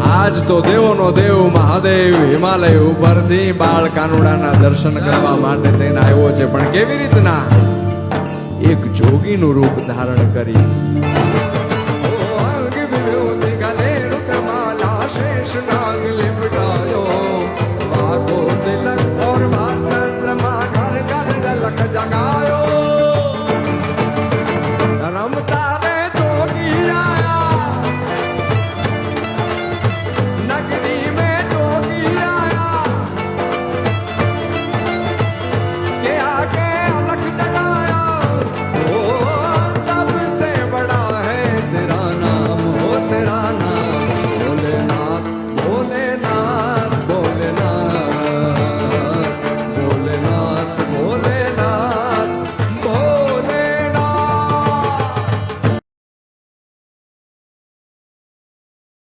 આજ તો દેવોનો દેવ મહાદેવ હિમાલય ઉપરથી બાળ કાનુડાના દર્શન કરવા માટે થઈને આવ્યો છે, પણ કેવી રીતના? એક જોગીનું રૂપ ધારણ કરી. શેષ નાગ લે